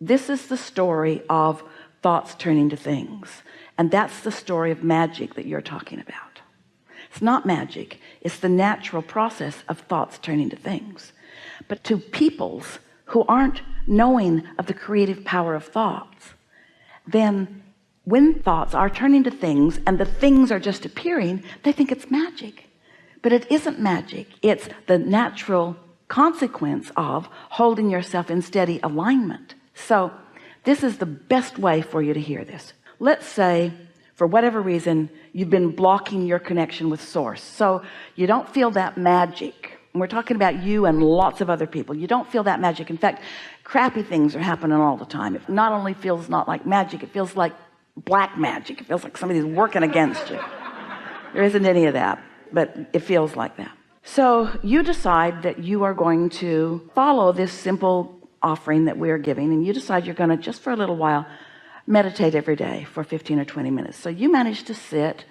This is the story of thoughts turning to things, and that's the story of magic that you're talking about. It's not magic, it's the natural process of thoughts turning to things. But to peoples who aren't knowing of the creative power of thoughts, then when thoughts are turning to things and the things are just appearing, they think it's magic. But it isn't magic. It's the natural consequence of holding yourself in steady alignment. So this is the best way for you to hear this. Let's say for whatever reason you've been blocking your connection with source, so you don't feel that magic. And we're talking about you and lots of other people. You don't feel that magic. In fact, crappy things are happening all the time. It not only feels not like magic, it feels like black magic. It feels like somebody's working against you. There isn't any of that, but it feels like that. So you decide that you are going to follow this simple offering that we are giving, and you decide you're going to, just for a little while, meditate every day for 15 or 20 minutes. So you manage to sit,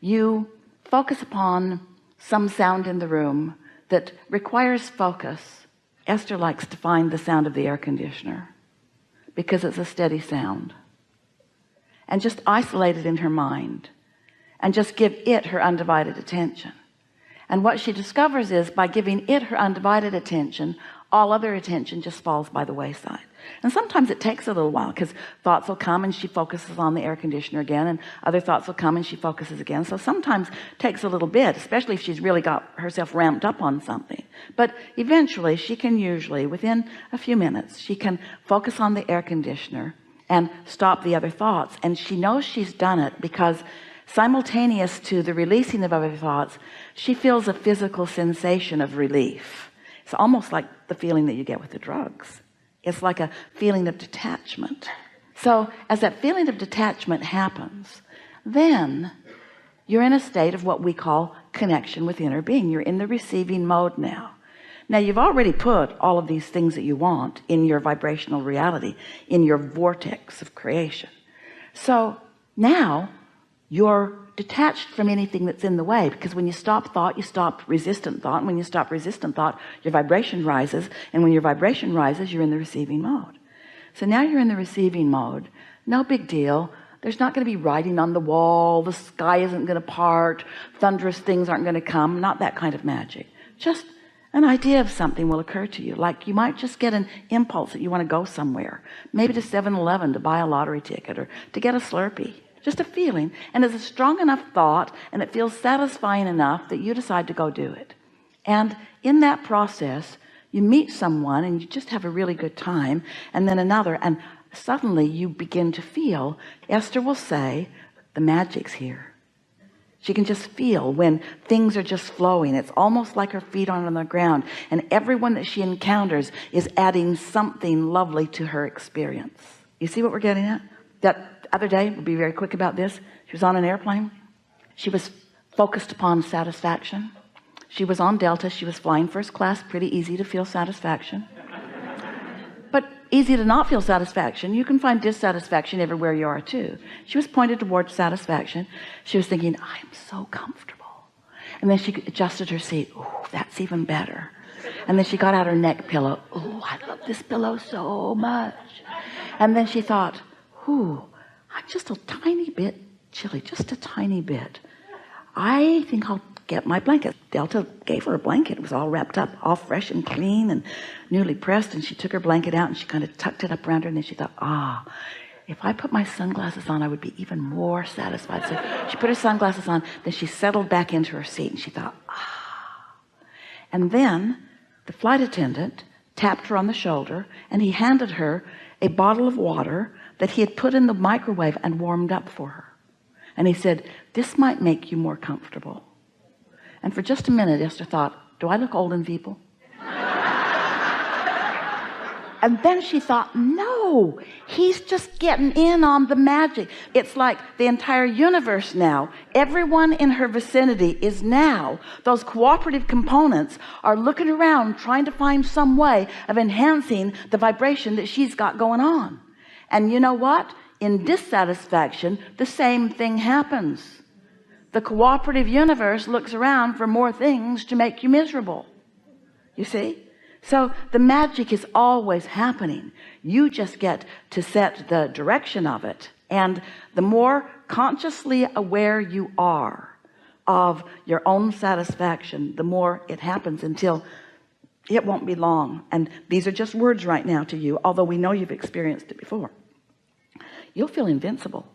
you focus upon some sound in the room that requires focus. Esther likes to find the sound of the air conditioner because it's a steady sound, and just isolate it in her mind and just give it her undivided attention. And what she discovers is, by giving it her undivided attention, all other attention just falls by the wayside. And sometimes it takes a little while, because thoughts will come and she focuses on the air conditioner again, and other thoughts will come and she focuses again. So sometimes it takes a little bit, especially if she's really got herself ramped up on something. But eventually she can, usually within a few minutes, she can focus on the air conditioner and stop the other thoughts. And she knows she's done it because simultaneous to the releasing of other thoughts, she feels a physical sensation of relief. It's almost like the feeling that you get with the drugs. It's like a feeling of detachment. So as that feeling of detachment happens, then you're in a state of what we call connection with inner being. You're in the receiving mode now. Now you've already put all of these things that you want in your vibrational reality, in your vortex of creation. So now you're detached from anything that's in the way, because when you stop thought, you stop resistant thought, and when you stop resistant thought, your vibration rises, and when your vibration rises, you're in the receiving mode. So now you're in the receiving mode. No big deal. There's not going to be writing on the wall, the sky isn't going to part, thunderous things aren't going to come, not that kind of magic. Just an idea of something will occur to you, like you might just get an impulse that you want to go somewhere, maybe to 7-Eleven to buy a lottery ticket, or to get a Slurpee. Just a feeling, and it's a strong enough thought, and it feels satisfying enough that you decide to go do it. And in that process, you meet someone and you just have a really good time, and then another, and suddenly you begin to feel, Esther will say, the magic's here. She can just feel when things are just flowing. It's almost like her feet are on the ground, and everyone that she encounters is adding something lovely to her experience. You see what we're getting at? That other day, we'll be very quick about this. She was on an airplane. She was focused upon satisfaction. She was on Delta. She was flying first class. Pretty easy to feel satisfaction, but easy to not feel satisfaction. You can find dissatisfaction everywhere you are too. She was pointed towards satisfaction. She was thinking, I'm so comfortable. And then she adjusted her seat. Oh, that's even better. And then she got out her neck pillow. Oh, I love this pillow so much. And then she thought, ooh, I'm just a tiny bit chilly, just a tiny bit. I think I'll get my blanket. Delta gave her a blanket. It was all wrapped up, all fresh and clean and newly pressed. And she took her blanket out and she kind of tucked it up around her. And then she thought, if I put my sunglasses on, I would be even more satisfied. So she put her sunglasses on. Then she settled back into her seat and she thought, And then the flight attendant tapped her on the shoulder, and he handed her a bottle of water that he had put in the microwave and warmed up for her. And he said, this might make you more comfortable. And for just a minute, Esther thought, do I look old and feeble? And then she thought, no, he's just getting in on the magic. It's like the entire universe now, everyone in her vicinity is now, those cooperative components are looking around trying to find some way of enhancing the vibration that she's got going on. And you know what? In dissatisfaction, the same thing happens. The cooperative universe looks around for more things to make you miserable. You see? So the magic is always happening. You just get to set the direction of it. And the more consciously aware you are of your own satisfaction, the more it happens, until it won't be long. And these are just words right now to you, although we know you've experienced it before. You'll feel invincible.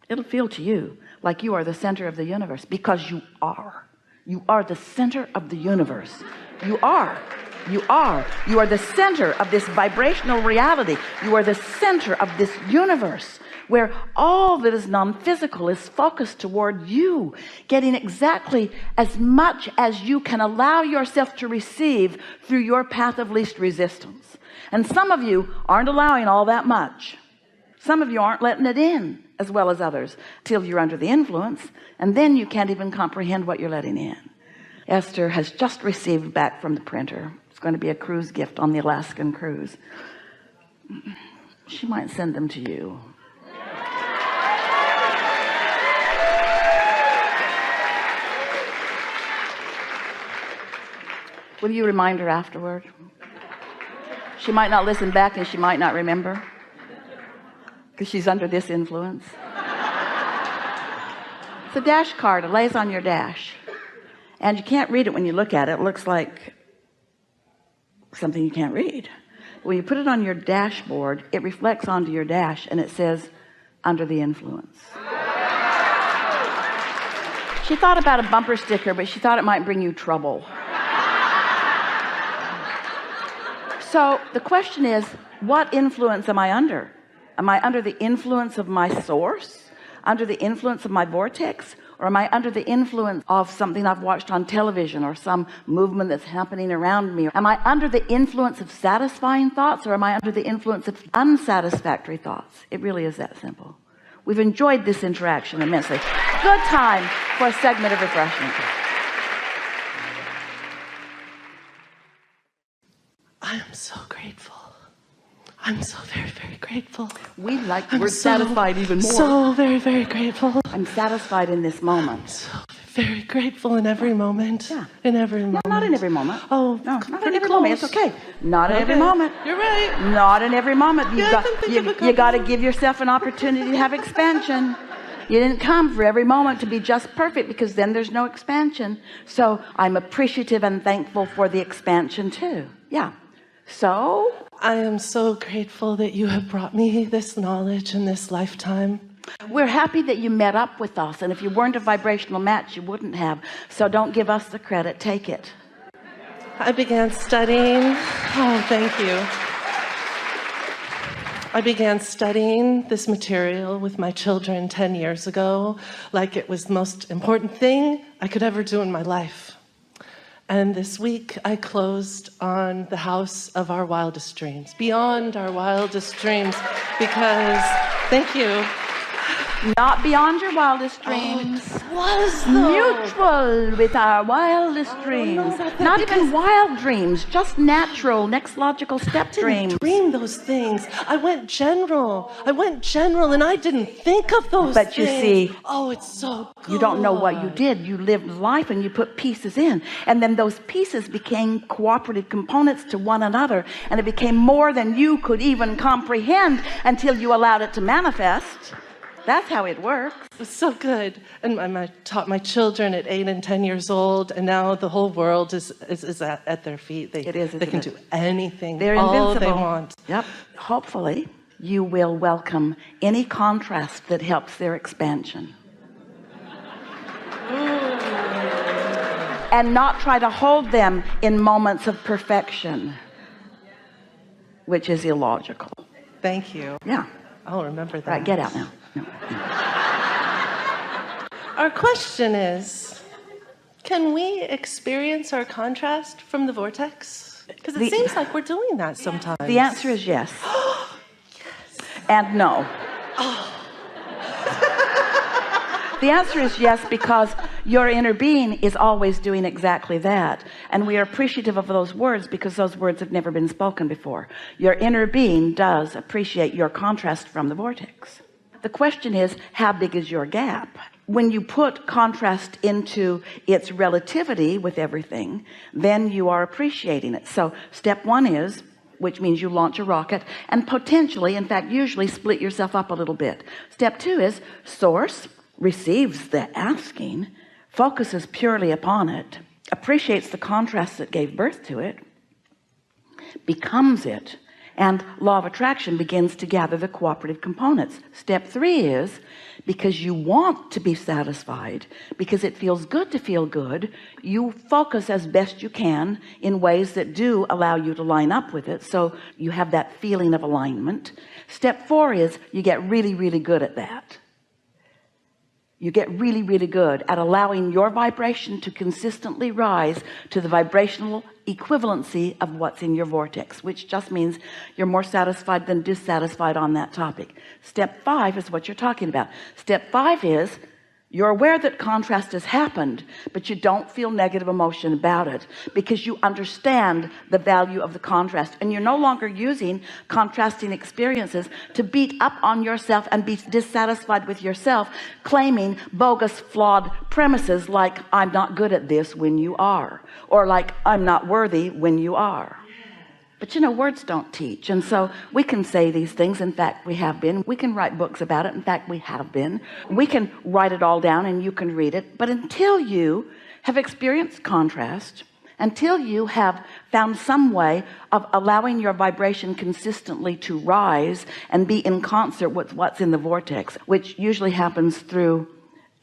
It'll feel to you like you are the center of the universe, because you are the center of the universe. You are the center of this vibrational reality. You are the center of this universe, where all that is non-physical is focused toward you, getting exactly as much as you can allow yourself to receive through your path of least resistance. And some of you aren't allowing all that much. Some of you aren't letting it in as well as others till you're under the influence, and then you can't even comprehend what you're letting in. Esther has just received back from the printer. It's going to be a cruise gift on the Alaskan cruise. She might send them to you. Will you remind her afterward? She might not listen back, and she might not remember, because she's under this influence. It's a dash card. It lays on your dash, and you can't read it when you look at it. It looks like something you can't read. When you put it on your dashboard, it reflects onto your dash, and it says under the influence. She thought about a bumper sticker, but she thought it might bring you trouble. So the question is, what influence am I under? Am I under the influence of my source, under the influence of my vortex, or am I under the influence of something I've watched on television, or some movement that's happening around me? Am I under the influence of satisfying thoughts, or am I under the influence of unsatisfactory thoughts? It really is that simple. We've enjoyed this interaction immensely. Good time for a segment of refreshment. I am so grateful. I'm so very, very grateful. We're satisfied even more. So very, very grateful. I'm satisfied in this moment. So very grateful in every moment. Yeah. In every moment. No, not in every moment. Oh, no, not in pretty every close. moment. It's okay. Not in every moment. You're right. Not in every moment. You got to couple. give yourself an opportunity to have expansion. You didn't come for every moment to be just perfect, because then there's no expansion. So I'm appreciative and thankful for the expansion too. Yeah. So I am so grateful that you have brought me this knowledge in this lifetime. we're happy that you met up with us, and if you weren't a vibrational match, you wouldn't have. So don't give us the credit, take it. I began studying. Oh, thank you. I began studying this material with my children 10 years ago, like it was the most important thing I could ever do in my life. And this week I closed on the house of our wildest dreams, beyond our wildest dreams, because, thank you. Not beyond your wildest dreams. Was though. Mutual with our wildest dreams. Not even wild dreams, just natural, next logical step dreams. I didn't dream those things. I went general, and I didn't think of those But you things. see, oh, it's so good. You don't know what you did. You lived life and you put pieces in, and then those pieces became cooperative components to one another, and it became more than you could even comprehend until you allowed it to manifest. That's how it works. It was so good. And I taught my children at 8 and 10 years old, and now the whole world is at their feet. They can do anything. They're all invincible. they want. Yep. Hopefully you will welcome any contrast that helps their expansion. And not try to hold them in moments of perfection, which is illogical. Thank you. Yeah. I'll remember that. Right, get out now. No. Our question is, can we experience our contrast from the vortex? Because it seems like we're doing that sometimes. The answer is yes. And no. The answer is yes, because your inner being is always doing exactly that. And we are appreciative of those words because those words have never been spoken before. Your inner being does appreciate your contrast from the vortex. The question is, how big is your gap? when you put contrast into its relativity with everything, then you are appreciating it. So step one is, which means you launch a rocket and potentially, in fact usually, split yourself up a little bit. Step two is source receives the asking, focuses purely upon it, appreciates the contrast that gave birth to it, becomes it, and law of attraction begins to gather the cooperative components. Step three is, because you want to be satisfied, because it feels good to feel good, you focus as best you can in ways that do allow you to line up with it, so you have that feeling of alignment. Step four is you get really, really good at that. You get really, really good at allowing your vibration to consistently rise to the vibrational equivalency of what's in your vortex, which just means you're more satisfied than dissatisfied on that topic. Step five is what you're talking about. Step five is you're aware that contrast has happened, but you don't feel negative emotion about it because you understand the value of the contrast, and you're no longer using contrasting experiences to beat up on yourself and be dissatisfied with yourself, claiming bogus, flawed premises like I'm not good at this when you are, or like I'm not worthy when you are. But you know, words don't teach, and so we can say these things. In fact, we have been. We can write books about it. In fact, we have been. We can write it all down and you can read it. But until you have experienced contrast, until you have found some way of allowing your vibration consistently to rise and be in concert with what's in the vortex, which usually happens through,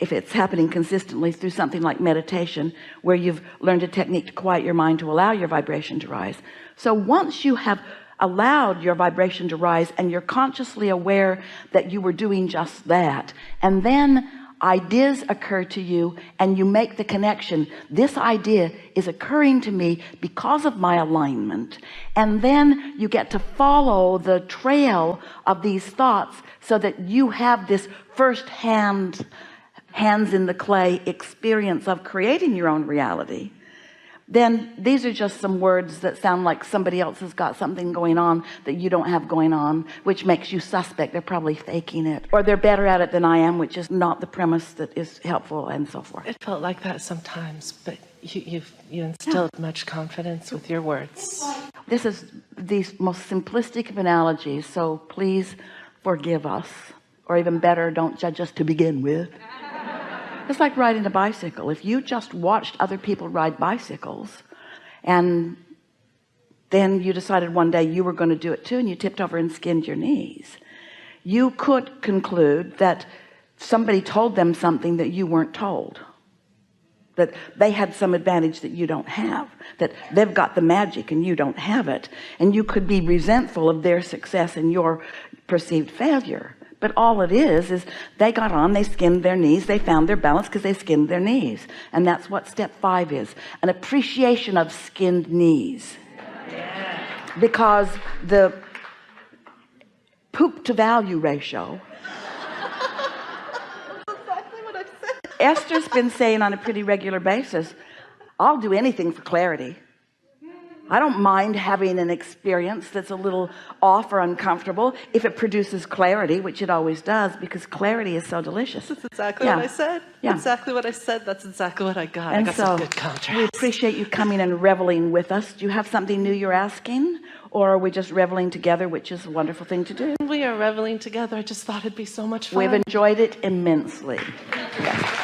if it's happening consistently, through something like meditation, where you've learned a technique to quiet your mind to allow your vibration to rise. So once you have allowed your vibration to rise and you're consciously aware that you were doing just that, and then ideas occur to you and you make the connection, this idea is occurring to me because of my alignment, and then you get to follow the trail of these thoughts so that you have this first-hand, hands in the clay experience of creating your own reality. Then these are just some words that sound like somebody else has got something going on that you don't have going on, which makes you suspect they're probably faking it, or they're better at it than I am, which is not the premise that is helpful, and so forth. It felt like that sometimes, but you instilled much confidence with your words. This is the most simplistic of analogies, so please forgive us, or even better, don't judge us to begin with. It's like riding a bicycle. If you just watched other people ride bicycles and then you decided one day you were going to do it too, and you tipped over and skinned your knees, you could conclude that somebody told them something that you weren't told, that they had some advantage that you don't have, that they've got the magic and you don't have it, and you could be resentful of their success and your perceived failure. But all it is they got on, they skinned their knees, they found their balance because they skinned their knees. And that's what step five is, an appreciation of skinned knees. Yeah. Because the poop to value ratio, Exactly what I said. Esther's been saying on a pretty regular basis, I'll do anything for clarity. I don't mind having an experience that's a little off or uncomfortable if it produces clarity, which it always does, because clarity is so delicious. That's exactly what I said. Yeah. Exactly what I said. That's exactly what I got. And I got so some good contrast. we appreciate you coming and reveling with us. Do you have something new you're asking, or are we just reveling together, which is a wonderful thing to do? We are reveling together. I just thought it'd be so much fun. We've enjoyed it immensely. Yes.